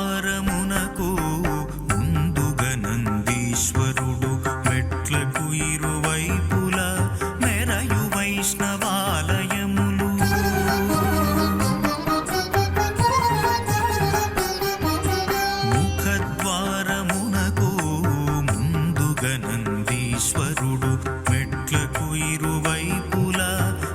ముఖద్వారమునకు ముందుగా నందీశ్వరుడు మెట్లకు ఇరువైపుల మెరయు వైష్ణవాలయములు. ముఖద్వారమునకు ముందుగా నందీశ్వరుడు మెట్లకు ఇరువైపుల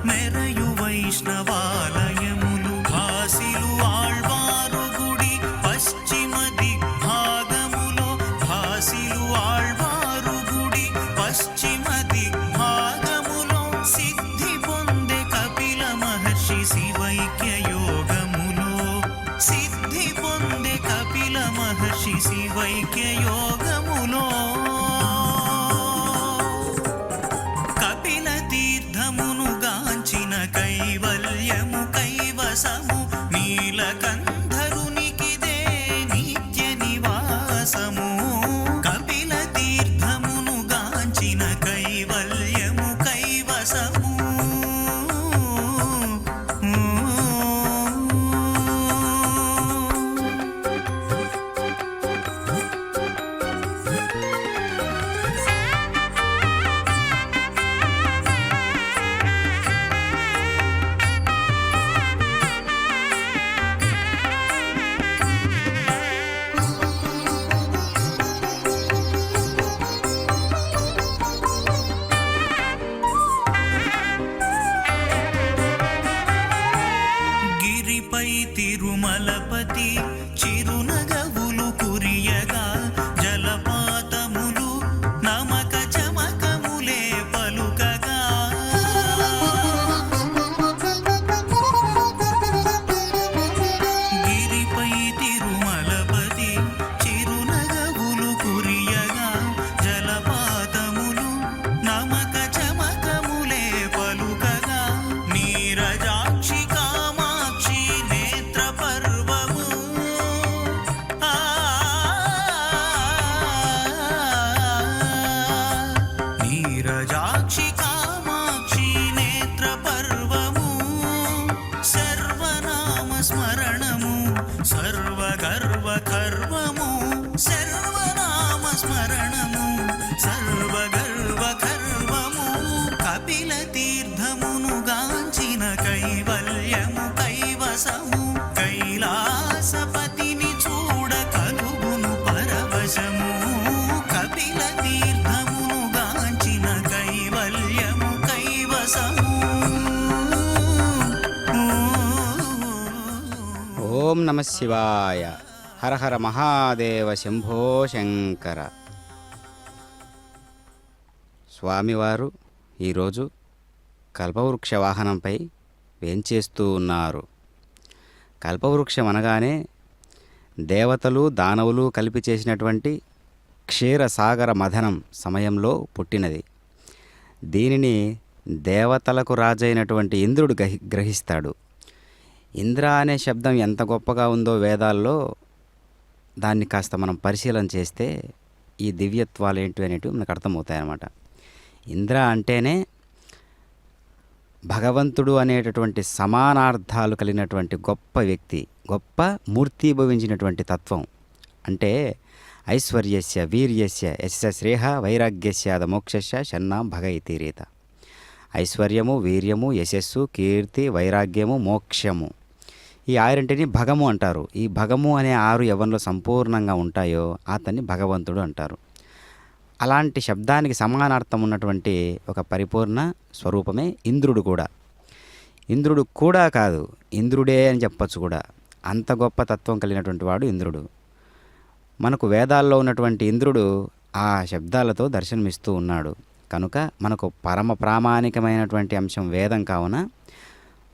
మెరయు వైష్ణవాలయములు. భాసిలు ఆళ్వారు గుడి పశ్చిమ దిగ్భాగములో, భాసిలు ఆళ్వారు గుడి పశ్చిమ దిగ్భాగములో సిద్ధి పొందే కపిల మహర్షి శివైక్య యోగములో, సిద్ధి పొందే కపిల మహర్షి శివైక్య యోగములో. కపిల తీర్థమును గాంచిన కైవల్యము కైవసము, నీలకంఠరునికిదే నిత్య నివాసము. కపిల తీర్థమును గాంచిన కైవల్యము కైవసము. గిరిపై తిరుమలపతి చిరునగవులు కురియగా, జలపాతములు నమక చమకములే పలుకగా. గిరిపై తిరుమలపతి చిరునగవులు కురియగా, జలపాతములు నమక చమకములే పలుకగా. నీరజాక్షి కామాక్షి నేత్ర పర్వము, నీరజాక్షి కామాక్షి నేత్ర పర్వము. సర్వనామ స్మరణము సర్వగర్వ కర్వము, సర్వనామ స్మరణము సర్వగర్వ కర్వము. కపిల తీర్థమును గాంచిన కైవల్యము కైవసము, కైలాసపతిని చూడ కలుగును పరవశము. కపిల తీర్థమును గాంచిన కైవల్యము కైవసము. ఓం నమ శివాయ. హర హర మహాదేవ శంభో శంకర. స్వామివారు ఈరోజు కల్పవృక్ష వాహనంపై వేంచేస్తూ ఉన్నారు. కల్పవృక్షం అనగానే దేవతలు దానవులు కలిపి చేసినటువంటి క్షీరసాగర మథనం సమయంలో పుట్టినది. దీనిని దేవతలకు రాజైనటువంటి ఇంద్రుడు గ్రహిస్తాడు. ఇంద్ర అనే శబ్దం ఎంత గొప్పగా ఉందో వేదాల్లో, దాన్ని కాస్త మనం పరిశీలన చేస్తే ఈ దివ్యత్వాలు ఏంటి అనేటివి మనకు అర్థమవుతాయన్నమాట. ఇంద్ర అంటేనే భగవంతుడు అనేటటువంటి సమానార్థాలు కలిగినటువంటి గొప్ప వ్యక్తి, గొప్ప మూర్తీభవించినటువంటి తత్వం. అంటే ఐశ్వర్యస్య వీర్యస్య యశ శ్రేహ వైరాగ్యస్యాద మోక్షస్య షన్నా భగ ఇతి రీత. ఐశ్వర్యము, వీర్యము, యశస్సు, కీర్తి, వైరాగ్యము, మోక్షము, ఈ ఆరింటిని భగము అంటారు. ఈ భగము అనే 6 ఎవరిలో సంపూర్ణంగా ఉంటాయో అతన్ని భగవంతుడు అంటారు. అలాంటి శబ్దానికి సమానార్థం ఉన్నటువంటి ఒక పరిపూర్ణ స్వరూపమే ఇంద్రుడు కూడా. ఇంద్రుడు కూడా కాదు, ఇంద్రుడే అని చెప్పచ్చు కూడా. అంత గొప్ప తత్వం కలిగినటువంటి వాడు ఇంద్రుడు. మనకు వేదాల్లో ఉన్నటువంటి ఇంద్రుడు ఆ శబ్దాలతో దర్శనమిస్తూ ఉన్నాడు. కనుక మనకు పరమ ప్రామాణికమైనటువంటి అంశం వేదం కావున,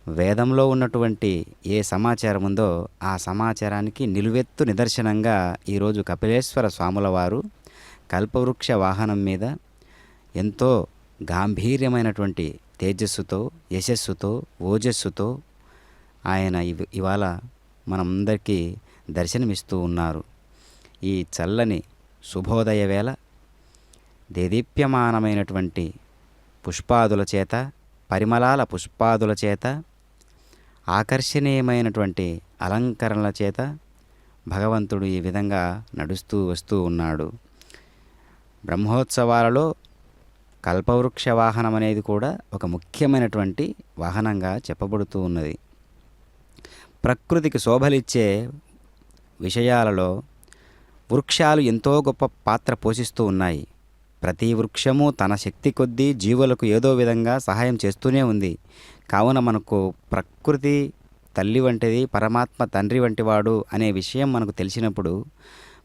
వేదంలో ఉన్నటువంటి ఏ సమాచారం ఉందో ఆ సమాచారానికి నిలువెత్తు నిదర్శనంగా ఈరోజు కపిలేశ్వర స్వాముల వారు కల్పవృక్ష వాహనం మీద ఎంతో గాంభీర్యమైనటువంటి తేజస్సుతో, యశస్సుతో, ఓజస్సుతో ఆయన ఇవాళ మనందరికీ దర్శనమిస్తూ ఉన్నారు. ఈ చల్లని శుభోదయ వేళ దేదీప్యమానమైనటువంటి పుష్పాదుల చేత, పరిమళాల పుష్పాదుల చేత, ఆకర్షణీయమైనటువంటి అలంకరణల చేత భగవంతుడు ఈ విధంగా నడుస్తూ వస్తూ ఉన్నాడు. బ్రహ్మోత్సవాలలో కల్పవృక్ష వాహనం అనేది కూడా ఒక ముఖ్యమైనటువంటి వాహనంగా చెప్పబడుతూ ఉన్నది. ప్రకృతికి శోభలిచ్చే విషయాలలో వృక్షాలు ఎంతో గొప్ప పాత్ర పోషిస్తూ ఉన్నాయి. ప్రతి వృక్షము తన శక్తి కొద్దీ జీవులకు ఏదో విధంగా సహాయం చేస్తూనే ఉంది. కావున మనకు ప్రకృతి తల్లి వంటిది, పరమాత్మ తండ్రి వంటివాడు అనే విషయం మనకు తెలిసినప్పుడు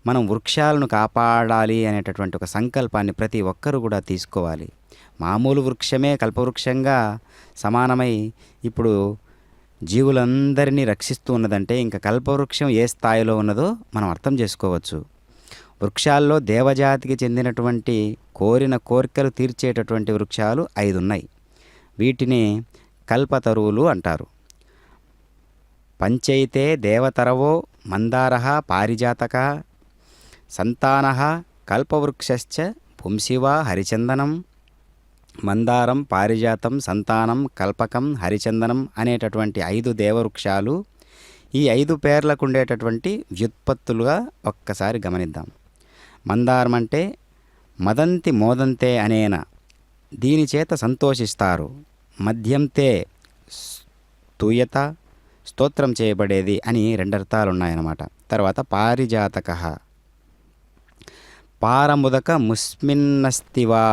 మనం వృక్షాలను కాపాడాలి అనేటటువంటి ఒక సంకల్పాన్ని ప్రతి ఒక్కరూ కూడా తీసుకోవాలి. మామూలు వృక్షమే కల్పవృక్షంగా సమానమై ఇప్పుడు జీవులందరినీ రక్షిస్తూ ఉన్నదంటే ఇంకా కల్పవృక్షం ఏ స్థాయిలో ఉన్నదో మనం అర్థం చేసుకోవచ్చు. వృక్షాల్లో దేవజాతికి చెందినటువంటి కోరిన కోరికలు తీర్చేటటువంటి వృక్షాలు 5 ఉన్నాయి. వీటిని కల్పతరువులు అంటారు. పంచైతే దేవతరవో మందారః పారిజాతక సంతానః కల్పవృక్షశ్చ పుంసివా హరిచందనం. మందారం, పారిజాతం, సంతానం, కల్పకం, హరిచందనం అనేటటువంటి 5 దేవవృక్షాలు. ఈ 5 పేర్లకు ఉండేటటువంటి వ్యుత్పత్తులుగా ఒక్కసారి గమనిద్దాం. మందారం అంటే మదంతి మోదంతే అనేన, దీని చేత సంతోషిస్తారు. మధ్యంతే స్తూయత, స్తోత్రం చేయబడేది అని 2 అర్థాలు ఉన్నాయన్నమాట. తర్వాత పారిజాతక పారముదక ముస్మిన్నస్తివా,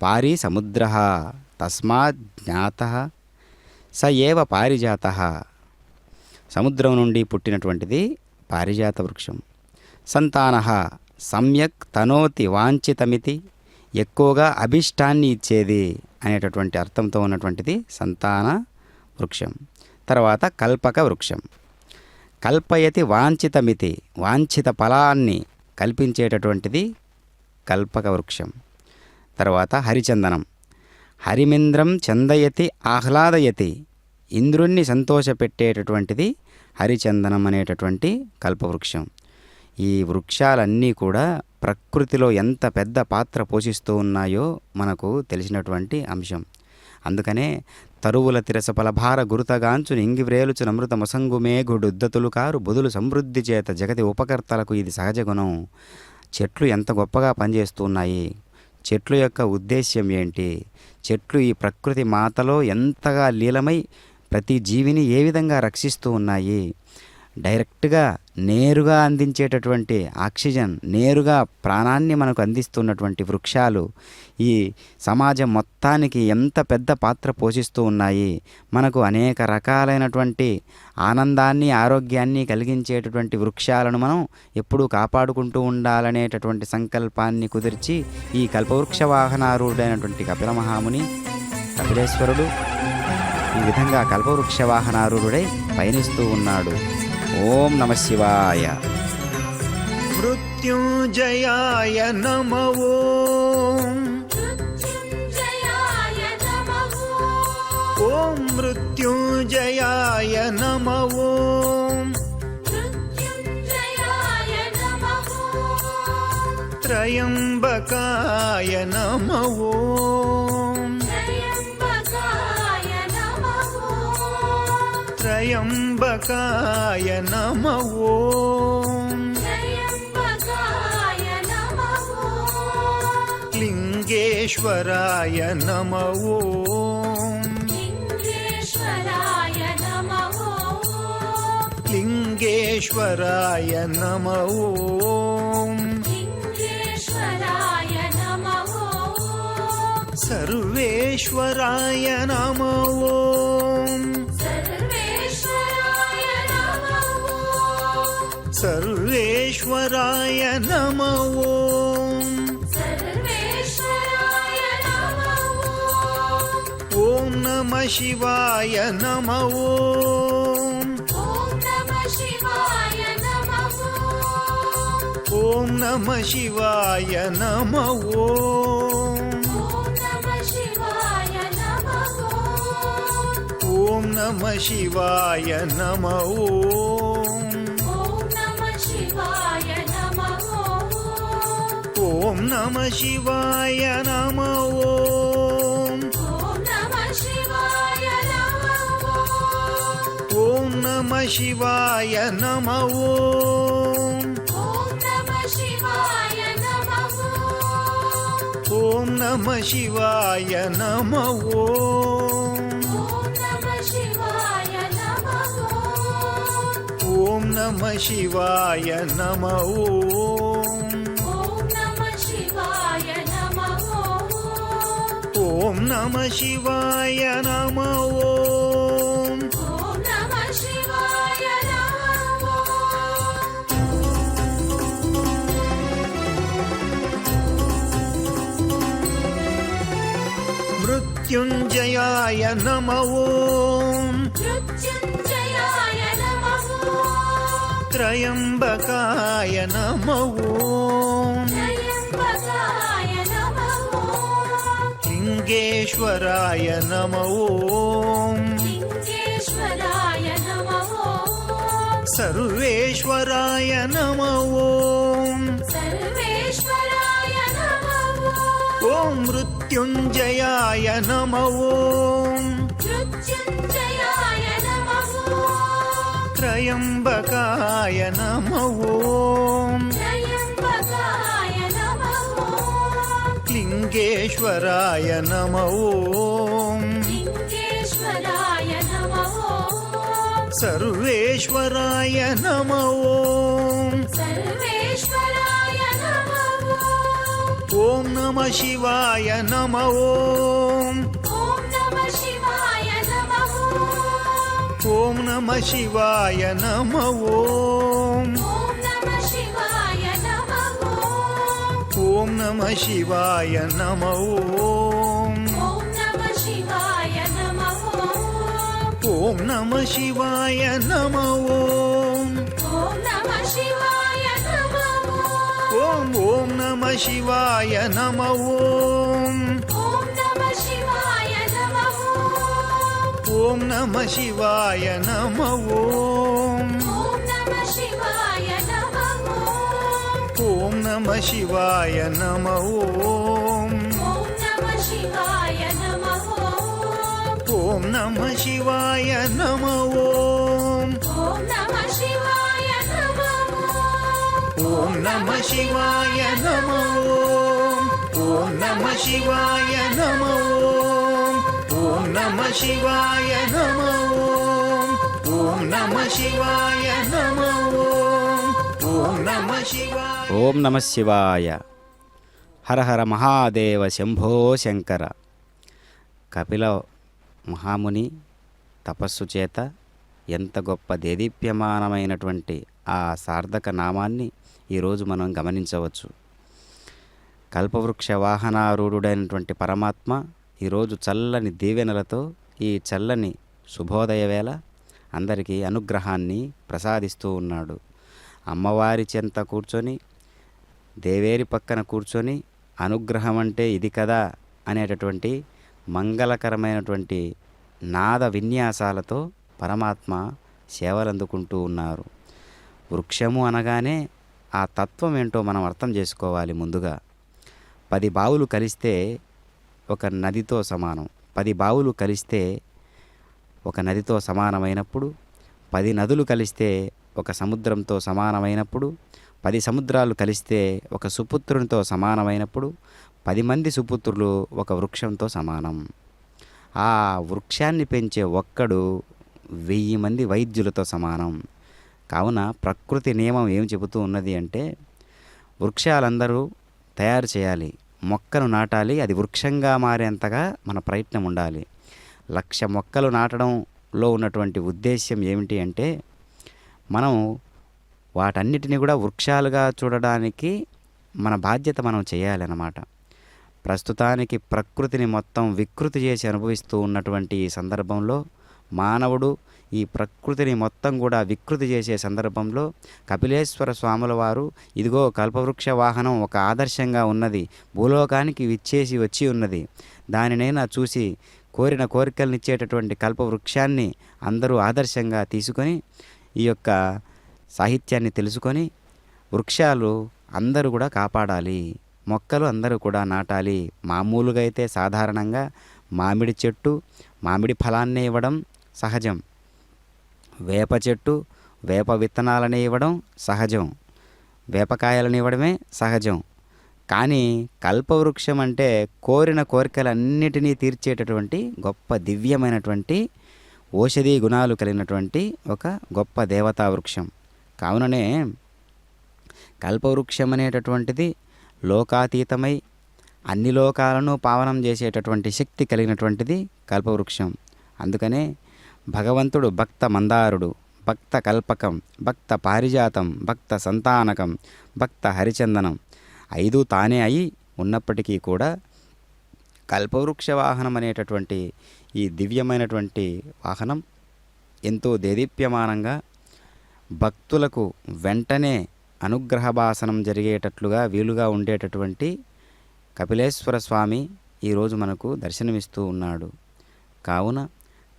పారి సముద్ర తస్మాత్ జ్ఞాత స ఏవ పారిజాత. సముద్రం నుండి పుట్టినటువంటిది పారిజాత వృక్షం. సంతాన సమ్యక్ తనోతి వాంఛితమితి, ఎక్కువగా అభిష్టాన్ని ఇచ్చేది అనేటటువంటి అర్థంతో ఉన్నటువంటిది సంతాన వృక్షం. తర్వాత కల్పక వృక్షం. కల్పయతి వాంఛితమితి, వాంఛిత ఫలాన్ని కల్పించేటటువంటిది కల్పక వృక్షం. తర్వాత హరిచందనం. హరిమింద్రం చందయతి ఆహ్లాదయతి, ఇంద్రుణ్ణి సంతోషపెట్టేటటువంటిది హరిచందనం అనేటటువంటి కల్పవృక్షం. ఈ వృక్షాలన్నీ కూడా ప్రకృతిలో ఎంత పెద్ద పాత్ర పోషిస్తూ ఉన్నాయో మనకు తెలిసినటువంటి అంశం. అందుకనే తరువుల తిరస ఫలభార గురుతగాంచు ఇంగివ్రేలుచు నమృత మొసంగు మేఘుడు ఉద్దతులు కారు బుధులు సమృద్ధి చేత జగతి ఉపకర్తలకు ఇది సహజ గుణం. చెట్లు ఎంత గొప్పగా పనిచేస్తూ ఉన్నాయి, చెట్లు యొక్క ఉద్దేశ్యం ఏంటి, చెట్లు ఈ ప్రకృతి మాతలో ఎంతగా లీలమై ప్రతి జీవిని ఏ విధంగా రక్షిస్తూ ఉన్నాయి. డైరెక్ట్గా నేరుగా అందించేటటువంటి ఆక్సిజన్, నేరుగా ప్రాణాన్ని మనకు అందిస్తున్నటువంటి వృక్షాలు ఈ సమాజం మొత్తానికి ఎంత పెద్ద పాత్ర పోషిస్తూ ఉన్నాయి. మనకు అనేక రకాలైనటువంటి ఆనందాన్ని, ఆరోగ్యాన్ని కలిగించేటటువంటి వృక్షాలను మనం ఎప్పుడూ కాపాడుకుంటూ ఉండాలనేటటువంటి సంకల్పాన్ని కుదిర్చి ఈ కల్పవృక్ష వాహనారూఢుడైనటువంటి కపిల మహాముని కపిలేశ్వరుడు ఈ విధంగా కల్పవృక్ష వాహనారూఢుడై పయనిస్తూ ఉన్నాడు. ఓం నమ శివాయ. మృత్యుంజయాయ నమః ఓం. ఓం మృత్యుంజయాయ నమః ఓం. త్రయంబకాయ నమః ఓం. త్రయంబకాయ నమః ఓం. లింగేశ్వరాయ నమః ఓం. లింగేశ్వరాయ నమః ఓం. సర్వేశ్వరాయ నమః ఓం. సర్వేశ్వరాయ నమః ఓం. ఓం నమః శివాయ నమః ఓం. ఓం నమః శివాయ నమః ఓం. ఓం నమః శివాయ నమః ఓం. ఓం నమః శివాయ నమః ఓం. ఓం నమః శివాయ నమః ఓం. ఓం నమః శివాయ నమః ఓం. ఓం నమ శివాయ నమ ఓం ఓం నమ శివాయ నమ ఓం ఓం నమ శివాయ నమ ఓం మృత్యుంజయాయ నమ ఓం త్రయంబకాయ నమ ఓం లింగేశ్వరాయ నమ ఓం సర్వేశ్వరాయ నమ ఓం ఓం మృత్యుంజయాయ నమ ఓం త్రయంబకాయ నమ ఓం లింగేశ్వరాయ నమ ఓం సర్వేశ్వరాయ నమ ఓం ఓం నమ శివాయ నమ ఓం ఓం నమ శివాయ నమ ఓం ఓం నమ శివాయ నమ ఓం ఓం నమ శివాయ నమ ఓం ఓం ఓం నమ శివాయ నమ ఓం ఓం నమ శివాయ నమ ఓం ఓం నమ శివాయ నమ ఓం ఓం నమ శివాయ నమ ఓం ఓం నమ శివాయ నమ ఓం ఓం నమ శివాయ నమ ఓం ఓం నమ శివాయ నమ ఓం ఓం నమ శివాయ నమ ఓం ఓం నమ శివాయ. ఓం నమ శివాయ. హర హర మహాదేవ శంభో శంకర. కపిల మహాముని తపస్సు చేత ఎంత గొప్ప దేదీప్యమానమైనటువంటి ఆ సార్థక నామాన్ని ఈరోజు మనం గమనించవచ్చు. కల్పవృక్ష వాహనారూఢుడైనటువంటి పరమాత్మ ఈరోజు చల్లని దీవెనలతో ఈ చల్లని శుభోదయ వేళ అందరికీ అనుగ్రహాన్ని ప్రసాదిస్తూ ఉన్నాడు. అమ్మవారి చెంత కూర్చొని దేవేరి పక్కన కూర్చొని అనుగ్రహం అంటే ఇది కదా అనేటటువంటి మంగళకరమైనటువంటి నాద విన్యాసాలతో పరమాత్మ సేవలందుకుంటూ ఉన్నారు. వృక్షము అనగానే ఆ తత్వం ఏంటో మనం అర్థం చేసుకోవాలి. ముందుగా 10 బావులు కలిస్తే ఒక నదితో సమానం. 10 బావులు కలిస్తే ఒక నదితో సమానమైనప్పుడు, 10 నదులు కలిస్తే ఒక సముద్రంతో సమానమైనప్పుడు, 10 సముద్రాలు కలిస్తే ఒక సుపుత్రునితో సమానమైనప్పుడు, 10 మంది సుపుత్రులు ఒక వృక్షంతో సమానం. ఆ వృక్షాన్ని పెంచే ఒక్కడు 1000 మంది వైద్యులతో సమానం. కావున ప్రకృతి నియమం ఏం చెబుతూ ఉన్నది అంటే, వృక్షాలందరూ తయారు చేయాలి, మొక్కను నాటాలి, అది వృక్షంగా మారేంతగా మన ప్రయత్నం ఉండాలి. 1,00,000 మొక్కలు నాటడంలో ఉన్నటువంటి ఉద్దేశ్యం ఏమిటి అంటే, మనం వాటన్నిటిని కూడా వృక్షాలుగా చూడడానికి మన బాధ్యత మనం చేయాలన్నమాట. ప్రస్తుతానికి ప్రకృతిని మొత్తం వికృతి చేసి అనుభవిస్తూ ఉన్నటువంటి ఈ సందర్భంలో మానవుడు ఈ ప్రకృతిని మొత్తం కూడా వికృతి చేసే సందర్భంలో కపిలేశ్వర స్వాముల వారు ఇదిగో కల్పవృక్ష వాహనం ఒక ఆదర్శంగా ఉన్నది, భూలోకానికి విచ్చేసి వచ్చి ఉన్నది, దానినైనా చూసి కోరిన కోరికలనిచ్చేటటువంటి కల్పవృక్షాన్ని అందరూ ఆదర్శంగా తీసుకొని ఈ యొక్క సాహిత్యాన్ని తెలుసుకొని వృక్షాలు అందరూ కూడా కాపాడాలి, మొక్కలు అందరూ కూడా నాటాలి. మామూలుగా అయితే సాధారణంగా మామిడి చెట్టు మామిడి ఫలాన్నే ఇవ్వడం సహజం, వేప చెట్టు వేప విత్తనాలని ఇవ్వడం సహజం, వేపకాయలను ఇవ్వడమే సహజం. కానీ కల్పవృక్షం అంటే కోరిన కోరికలన్నిటినీ తీర్చేటటువంటి గొప్ప దివ్యమైనటువంటి ఔషధీ గుణాలు కలిగినటువంటి ఒక గొప్ప దేవతా వృక్షం. కావుననే కల్పవృక్షం అనేటటువంటిది లోకాతీతమై అన్ని లోకాలను పావనం చేసేటటువంటి శక్తి కలిగినటువంటిది కల్పవృక్షం. అందుకనే భగవంతుడు భక్త మందారుడు, భక్త కల్పకం, భక్త పారిజాతం, భక్త సంతానకం, భక్త హరిచందనం 5 తానే అయి ఉన్నప్పటికీ కూడా కల్పవృక్ష వాహనం అనేటటువంటి ఈ దివ్యమైనటువంటి వాహనం ఎంతో దేదీప్యమానంగా భక్తులకు వెంటనే అనుగ్రహభాసనం జరిగేటట్లుగా వీలుగా ఉండేటటువంటి కపిలేశ్వర స్వామి ఈరోజు మనకు దర్శనమిస్తూ ఉన్నాడు. కావున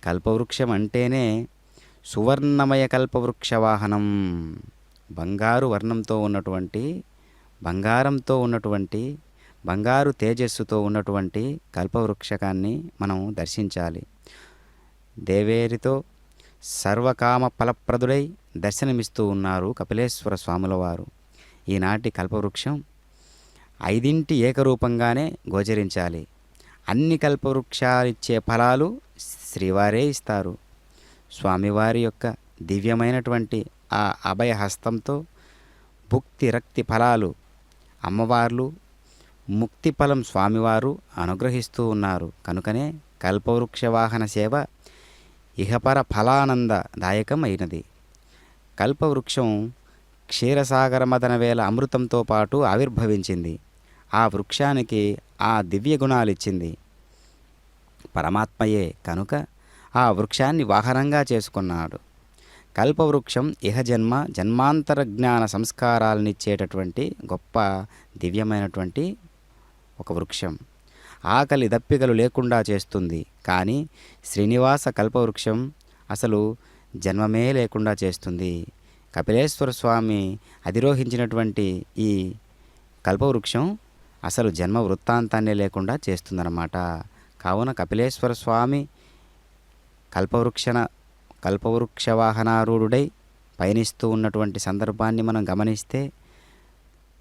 కల్పవృక్షం అంటేనే సువర్ణమయ కల్పవృక్ష వాహనం, బంగారు వర్ణంతో ఉన్నటువంటి, బంగారంతో ఉన్నటువంటి, బంగారు తేజస్సుతో ఉన్నటువంటి కల్పవృక్షకాన్ని మనం దర్శించాలి. దేవేరితో సర్వకామ ఫలప్రదుడై దర్శనమిస్తూ ఉన్నారు కపిలేశ్వర స్వాముల వారు. ఈనాటి కల్పవృక్షం 5 ఏకరూపంగానే గోచరించాలి. అన్ని కల్పవృక్షాలిచ్చే ఫలాలు శ్రీవారే ఇస్తారు. స్వామివారి యొక్క దివ్యమైనటువంటి ఆ అభయహస్తంతో భుక్తి రక్తి ఫలాలు అమ్మవార్లు, ముక్తి ఫలం స్వామివారు అనుగ్రహిస్తూ ఉన్నారు. కనుకనే కల్పవృక్ష వాహన సేవ ఇహపర ఫలానందదాయకం అయినది. కల్పవృక్షం క్షీరసాగర మదన వేల అమృతంతో పాటు ఆవిర్భవించింది. ఆ వృక్షానికి ఆ దివ్య గుణాలిచ్చింది పరమాత్మయే. కనుక ఆ వృక్షాన్ని వాహనంగా చేసుకున్నాడు. కల్పవృక్షం ఇహజన్మ జన్మాంతర జ్ఞాన సంస్కారాలనిచ్చేటటువంటి గొప్ప దివ్యమైనటువంటి ఒక వృక్షం. ఆకలి దప్పికలు లేకుండా చేస్తుంది. కానీ శ్రీనివాస కల్పవృక్షం అసలు జన్మమే లేకుండా చేస్తుంది. కపిలేశ్వర స్వామి అధిరోహించినటువంటి ఈ కల్పవృక్షం అసలు జన్మ వృత్తాంతాన్నే లేకుండా చేస్తుందన్నమాట. కావున కపిలేశ్వర స్వామి కల్పవృక్ష వాహనారూఢుడై పయనిస్తూ ఉన్నటువంటి సందర్భాన్ని మనం గమనిస్తే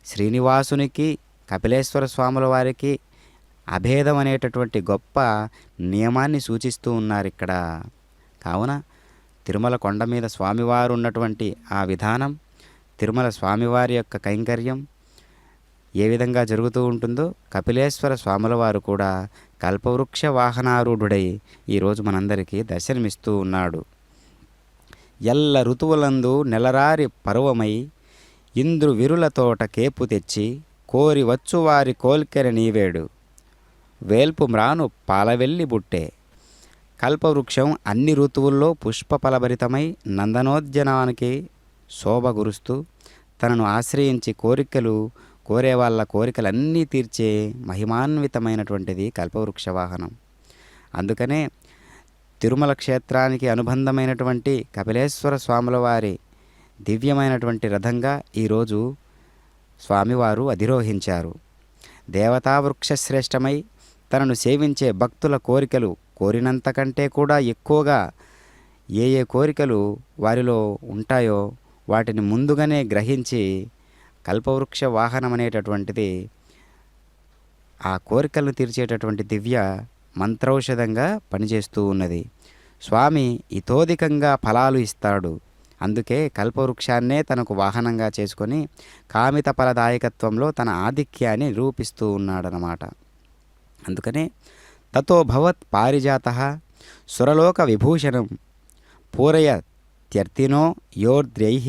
శ్రీనివాసునికి కపిలేశ్వర స్వాముల వారికి అభేదం అనేటటువంటి గొప్ప నియమాన్ని సూచిస్తూ ఉన్నారు ఇక్కడ. కావున తిరుమల కొండ మీద స్వామివారు ఉన్నటువంటి ఆ విధానం, తిరుమల స్వామివారి యొక్క కైంకర్యం ఏ విధంగా జరుగుతూ ఉంటుందో కపిలేశ్వర స్వాముల వారు కూడా కల్పవృక్ష వాహనారూఢుడై ఈరోజు మనందరికీ దర్శనమిస్తూ ఉన్నాడు. ఎల్ల ఋతువులందు నెలరారి పర్వమై ఇంద్రు విరుల తోట కేపు తెచ్చి కోరి వచ్చువారి కోల్కెర నీవేడు వేల్పు మ్రాను పాలవెల్లి బుట్టే. కల్పవృక్షం అన్ని ఋతువుల్లో పుష్పఫలభరితమై నందనోద్యనానికి శోభగురుస్తూ తనను ఆశ్రయించి కోరే వాళ్ళ కోరికలన్నీ తీర్చే మహిమాన్వితమైనటువంటిది కల్పవృక్ష వాహనం. అందుకనే తిరుమల క్షేత్రానికి అనుబంధమైనటువంటి కపిలేశ్వర స్వాముల వారి దివ్యమైనటువంటి రథంగా ఈరోజు స్వామివారు అధిరోహించారు. దేవతావృక్ష శ్రేష్టమై తనను సేవించే భక్తుల కోరికలు కోరినంతకంటే కూడా ఎక్కువగా ఏ కోరికలు వారిలో ఉంటాయో వాటిని ముందుగానే గ్రహించి కల్పవృక్ష వాహనం అనేటటువంటిది ఆ కోరికలను తీర్చేటటువంటి దివ్య మంత్రౌషధంగా పనిచేస్తూ ఉన్నది. స్వామి ఇతోధికంగా ఫలాలు ఇస్తాడు. అందుకే కల్పవృక్షాన్నే తనకు వాహనంగా చేసుకొని కామిత ఫలదాయకత్వంలో తన ఆధిక్యాన్ని నిరూపిస్తూ ఉన్నాడనమాట. అందుకనే తతో భవత్ పారిజాతః సురలోక విభూషణం పూరయత్యర్థినో యోర్ద్రైః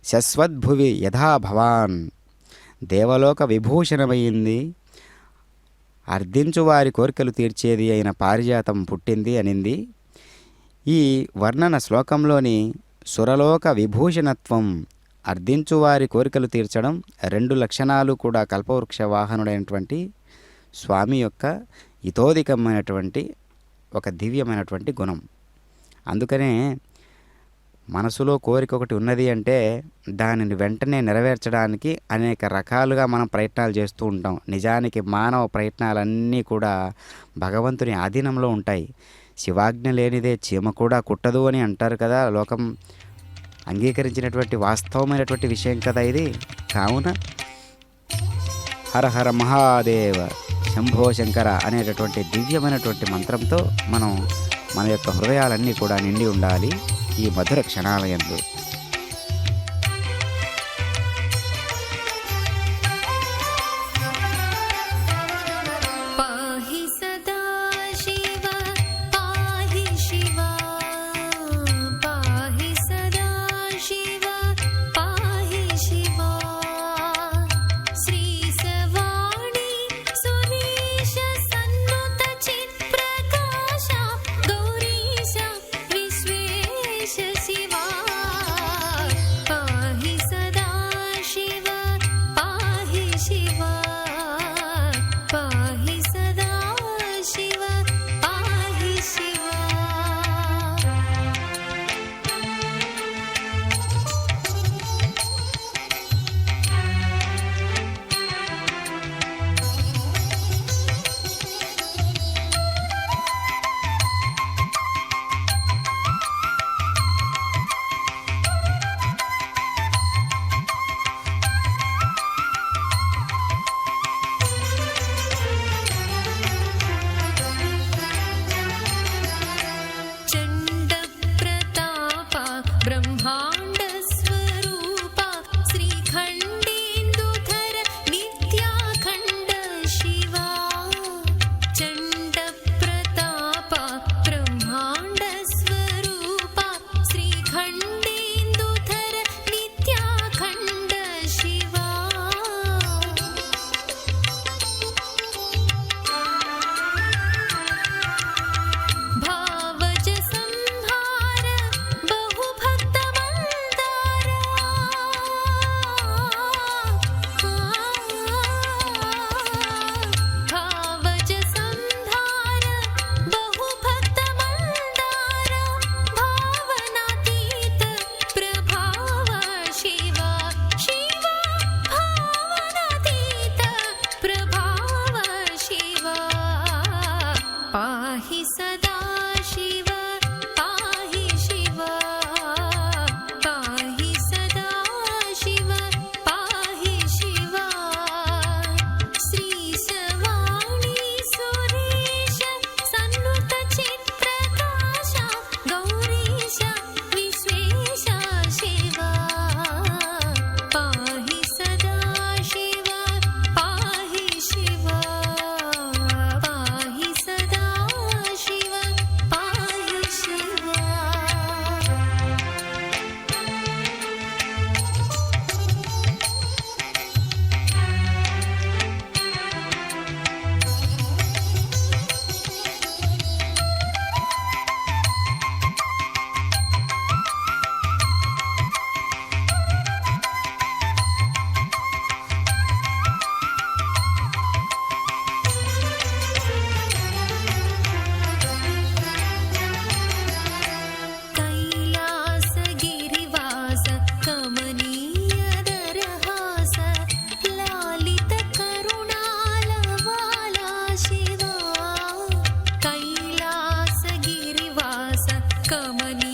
శశ్వద్భువి యథా భవాన్. దేవలోక విభూషణమైంది, అర్థించు వారి కోరికలు తీర్చేది అయిన పారిజాతం పుట్టింది అనింది. ఈ వర్ణన శ్లోకంలోని సురలోక విభూషణత్వం, అర్థించు వారి కోరికలు తీర్చడం 2 లక్షణాలు కూడా కల్పవృక్ష వాహనుడైనటువంటి స్వామి యొక్క ఇతోధికమైనటువంటి ఒక దివ్యమైనటువంటి గుణం. అందుకనే మనసులో కోరిక ఒకటి ఉన్నది అంటే దానిని వెంటనే నెరవేర్చడానికి అనేక రకాలుగా మనం ప్రయత్నాలు చేస్తూ ఉంటాం. నిజానికి మానవ ప్రయత్నాలన్నీ కూడా భగవంతుని ఆధీనంలో ఉంటాయి. శివాజ్ఞ లేనిదే చీమ కూడా కుట్టదు అని అంటారు కదా, లోకం అంగీకరించినటువంటి వాస్తవమైనటువంటి విషయం కదా ఇది. కావున హర హర మహాదేవ శంభో శంకర అనేటటువంటి దివ్యమైనటువంటి మంత్రంతో మనం మన యొక్క హృదయాలన్నీ కూడా నిండి ఉండాలి ఈ మధుర క్షణాలయందు. पाहि सदा शिव पाहि शिवा पाहि सदा शिव पाहि शिवा श्री सवाणी सुनीश सन्नुत चित्प्रकाश गौरीश विश्वेश शिवा पाहि सदा शिव पाहि शिवा पाहि सदा शिव पाहि शिवा चण्डप्रताप ब्रह्माण्ड स्वरूप श्रीखण्डेन्दुधर नित्याखण्ड शिवा चण्डप्रताप ब्रह्माण्ड स्वरूप श्रीखण्डेन्दुधर नित्याखण्ड शिवा भावज संहार बहुभक्त मंदार भावज संहार बहुभक्त मंदार भावनातीत प्रभाव शिवा शिवा भावनातीत प्रभाव शिवा पाहि सदा शिव पाहि शिवा पाहि सदा शिव पाहि शिवा श्री सवाणी सुरेश सन्नुत चित्प्रकाश गौरीश विश्वेश शिवा पाहि सदा शिव पाहि शिवा पाहि सदा शिव पाहि शिवा कैलासगिरिवास कमनीयदरहास लालित करुणालवाला शिवा कैलासगिरिवास कमनीयदरहास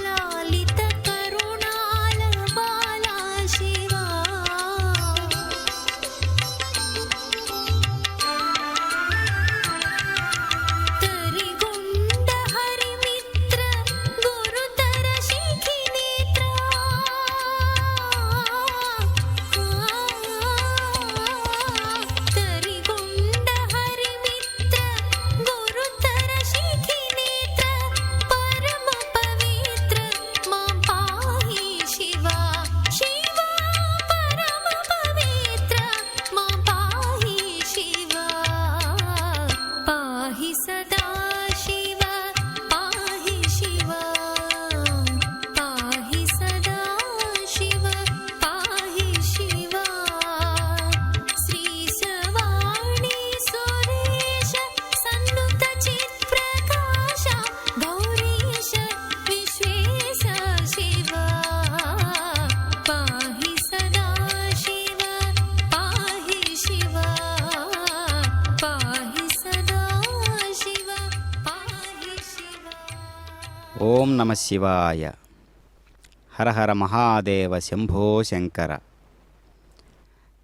लालित करुणालवाला शिवा तरिगुण्ड हरिमित्र गुरुतर शिखि नेत्र तरिगुण्ड हरिमित्र गुरुतर शिखि नेत्र परम पवित्र मां पाहि शिवा शिवा परम पवित्र मां पाहि शिवा पाहि सदा शिव पाहि शिवा पाहि सदा शिव पाहि शिवा श्री सवाणी सुरेश सन्नुत चित्प्रकाश गौरीश विश्वेश शिवा पाहि सदा शिव पाहि शिवा पाहि सदा शिव पाहि शिवा ఓం నమ శివాయ. హర హర మహాదేవ శంభో శంకర.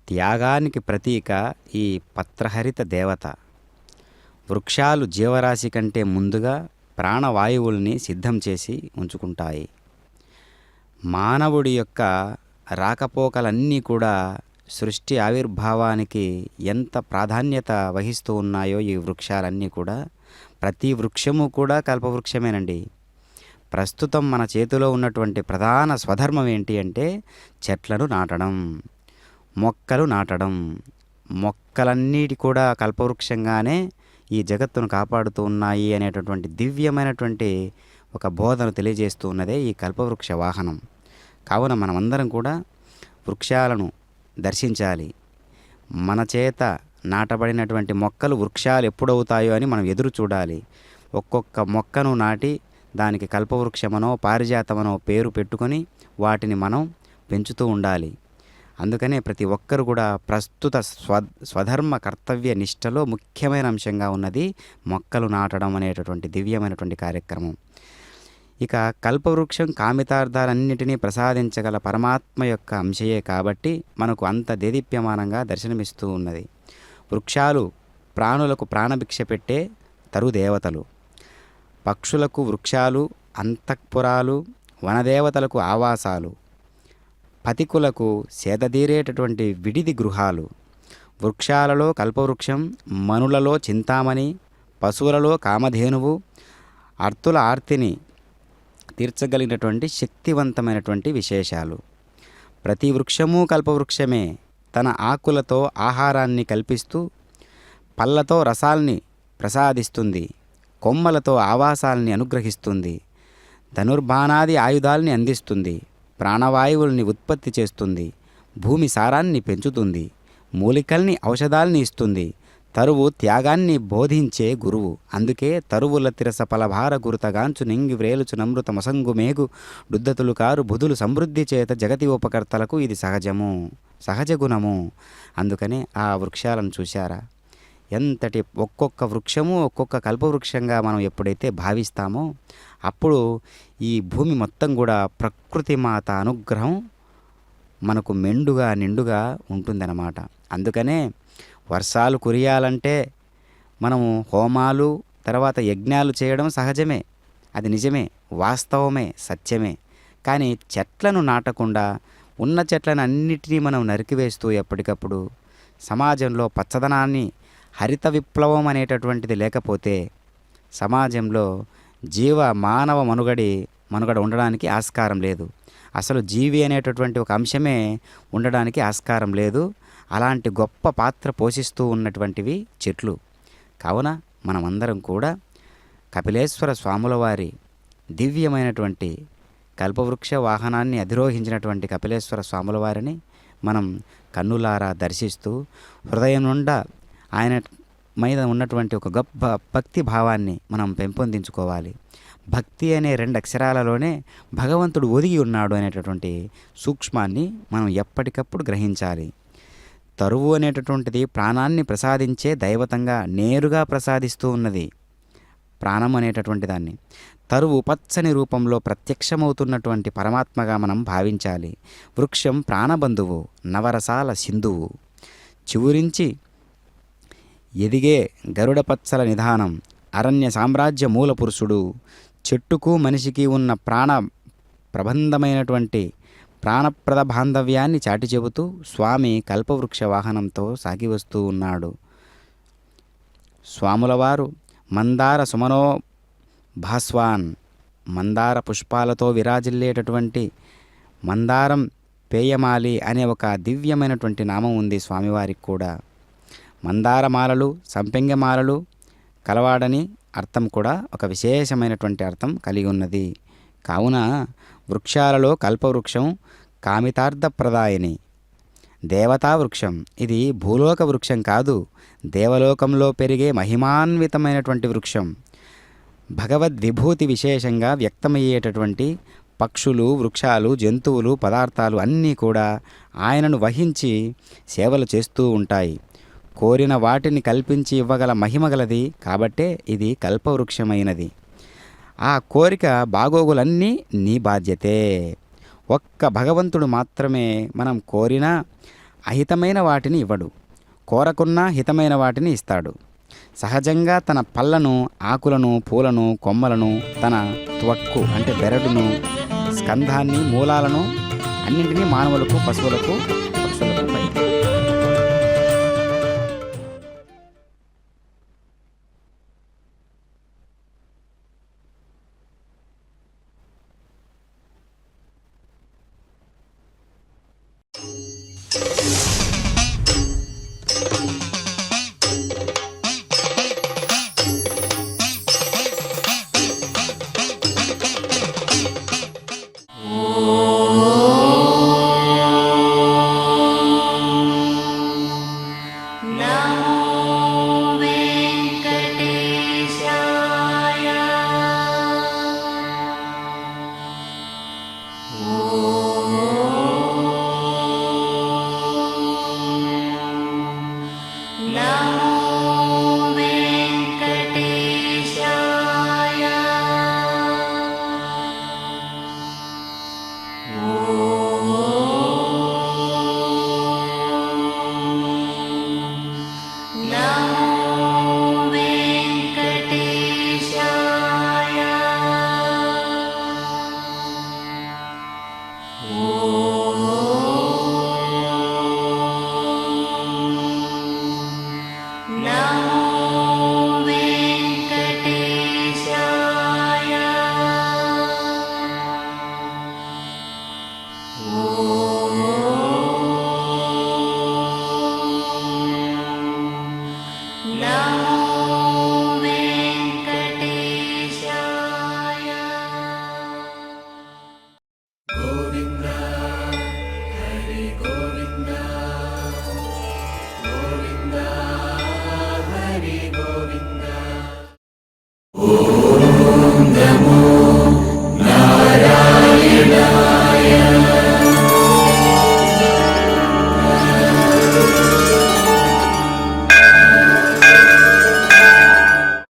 త్యాగానికి ప్రతీక ఈ పత్రహరిత దేవత. వృక్షాలు జీవరాశి కంటే ముందుగా ప్రాణవాయువుల్ని సిద్ధం చేసి ఉంచుకుంటాయి. మానవుడి యొక్క రాకపోకలన్నీ కూడా సృష్టి ఆవిర్భావానికి ఎంత ప్రాధాన్యత వహిస్తూ ఉన్నాయో ఈ వృక్షాలన్నీ కూడా. ప్రతి వృక్షము కూడా కల్పవృక్షమేనండి. ప్రస్తుతం మన చేతిలో ఉన్నటువంటి ప్రధాన స్వధర్మం ఏంటి అంటే చెట్లను నాటడం, మొక్కలు నాటడం. మొక్కలన్నిటి కూడా కల్పవృక్షంగానే ఈ జగత్తును కాపాడుతూ ఉన్నాయి అనేటటువంటి దివ్యమైనటువంటి ఒక బోధన తెలియజేస్తూ ఉన్నదే ఈ కల్పవృక్ష వాహనం. కావున మనమందరం కూడా వృక్షాలను దర్శించాలి. మన చేత నాటబడినటువంటి మొక్కలు వృక్షాలు ఎప్పుడవుతాయో అని మనం ఎదురు చూడాలి. ఒక్కొక్క మొక్కను నాటి దానికి కల్పవృక్షమనో పారిజాతమనో పేరు పెట్టుకొని వాటిని మనం పెంచుతూ ఉండాలి. అందుకనే ప్రతి ఒక్కరు కూడా ప్రస్తుత స్వధర్మ కర్తవ్య నిష్టలో ముఖ్యమైన అంశంగా ఉన్నది మొక్కలు నాటడం అనేటటువంటి దివ్యమైనటువంటి కార్యక్రమం. ఇక కల్పవృక్షం కామితార్థాలన్నిటినీ ప్రసాదించగల పరమాత్మ యొక్క అంశయే కాబట్టి మనకు అంత దేదీప్యమానంగా దర్శనమిస్తూ ఉన్నది. వృక్షాలు ప్రాణులకు ప్రాణభిక్ష పెట్టే తరుదేవతలు. పక్షులకు వృక్షాలు అంతఃపురాలు, వనదేవతలకు ఆవాసాలు, పతికులకు సేదదీరేటటువంటి విడిది గృహాలు. వృక్షాలలో కల్పవృక్షం, మనులలో చింతామణి, పశువులలో కామధేనువు, అర్తుల ఆర్తిని తీర్చగలిగినటువంటి శక్తివంతమైనటువంటి విశేషాలు. ప్రతి వృక్షము కల్పవృక్షమే. తన ఆకులతో ఆహారాన్ని కల్పిస్తూ, పళ్ళతో రసాల్ని ప్రసాదిస్తుంది, కొమ్మలతో ఆవాసాల్ని అనుగ్రహిస్తుంది, ధనుర్బాణాది ఆయుధాల్ని అందిస్తుంది, ప్రాణవాయువుల్ని ఉత్పత్తి చేస్తుంది, భూమి సారాన్ని పెంచుతుంది, మూలికల్ని ఔషధాల్ని ఇస్తుంది. తరువు త్యాగాన్ని బోధించే గురువు. అందుకే తరువుల తిరస ఫలభార గురుతగాంచు నింగి వ్రేలుచు నమృత మసంగు మేగు డుద్దతులు కారు బుధులు సమృద్ధి చేత జగతి ఉపకర్తలకు ఇది సహజము, సహజ గుణము. అందుకనే ఆ వృక్షాలను చూశారా ఎంతటి ఒక్కొక్క వృక్షము ఒక్కొక్క కల్పవృక్షంగా మనం ఎప్పుడైతే భావిస్తామో అప్పుడు ఈ భూమి మొత్తం కూడా ప్రకృతి మాత అనుగ్రహం మనకు మెండుగా నిండుగా ఉంటుందన్నమాట. అందుకనే వర్షాలు కురియాలంటే మనము హోమాలు తర్వాత యజ్ఞాలు చేయడం సహజమే, అది నిజమే, వాస్తవమే, సత్యమే. కానీ చెట్లను నాటకుండా ఉన్న చెట్లను అన్నిటినీ మనం నరికివేస్తూ ఎప్పటికప్పుడు సమాజంలో పచ్చదనాన్ని, హరిత విప్లవం అనేటటువంటిది లేకపోతే సమాజంలో మానవ మనుగడ ఉండడానికి ఆస్కారం లేదు. అసలు జీవి అనేటటువంటి ఒక అంశమే ఉండడానికి ఆస్కారం లేదు. అలాంటి గొప్ప పాత్ర పోషిస్తూ ఉన్నటువంటివి చెట్లు. కావున మనమందరం కూడా కపిలేశ్వర స్వాముల వారి దివ్యమైనటువంటి కల్పవృక్ష వాహనాన్ని అధిరోహించినటువంటి కపిలేశ్వర స్వాముల వారిని మనం కన్నులారా దర్శిస్తూ హృదయం నుండా ఆయన మీద ఉన్నటువంటి ఒక గొప్ప భక్తి భావాన్ని మనం పెంపొందించుకోవాలి. భక్తి అనే 2 అక్షరాలలోనే భగవంతుడు ఒదిగి ఉన్నాడు అనేటటువంటి సూక్ష్మాన్ని మనం ఎప్పటికప్పుడు గ్రహించాలి. తరువు అనేటటువంటిది ప్రాణాన్ని ప్రసాదించే దైవతంగా నేరుగా ప్రసాదిస్తూ ఉన్నది. ప్రాణం అనేటటువంటి దాన్ని తరువు పచ్చని రూపంలో ప్రత్యక్షమవుతున్నటువంటి పరమాత్మగా మనం భావించాలి. వృక్షం ప్రాణబంధువు, నవరసాల సింధువు, చివురించి ఎదిగే గరుడ పచ్చల నిధానం, అరణ్య సామ్రాజ్య మూల పురుషుడు, చెట్టుకు మనిషికి ఉన్న ప్రబంధమైనటువంటి ప్రాణప్రద బాంధవ్యాన్ని చాటి చెబుతూ స్వామి కల్పవృక్ష వాహనంతో సాగి వస్తూ ఉన్నాడు. స్వాములవారు మందార సుమనో భాస్వాన్, మందార పుష్పాలతో విరాజిల్లేటటువంటి మందారం పేయమాలి అనే ఒక దివ్యమైనటువంటి నామం ఉంది స్వామివారికి కూడా. మందారమాలలు, సంపెంగమాలలు కలవాడని అర్థం కూడా ఒక విశేషమైనటువంటి అర్థం కలిగి ఉన్నది. కావున వృక్షాలలో కల్పవృక్షం కామితార్థప్రదాయని, దేవతా వృక్షం. ఇది భూలోక వృక్షం కాదు, దేవలోకంలో పెరిగే మహిమాన్వితమైనటువంటి వృక్షం. భగవద్విభూతి విశేషంగా వ్యక్తమయ్యేటటువంటి పక్షులు, వృక్షాలు, జంతువులు, పదార్థాలు అన్నీ కూడా ఆయనను వహించి సేవలు చేస్తూ ఉంటాయి. కోరిన వాటిని కల్పించి ఇవ్వగల మహిమగలది కాబట్టే ఇది కల్పవృక్షమైనది. ఆ కోరిక బాగోగులన్నీ నీ బాధ్యతే. ఒక్క భగవంతుడు మాత్రమే మనం కోరినా అహితమైన వాటిని ఇవ్వడు, కోరకున్నా హితమైన వాటిని ఇస్తాడు. సహజంగా తన పళ్ళను, ఆకులను, పూలను, కొమ్మలను, తన త్వక్కు అంటే బెరడును, స్కంధాన్ని, మూలాలను అన్నింటినీ మానవులకు, పశువులకు, పక్షులకు పై నారాయణాయ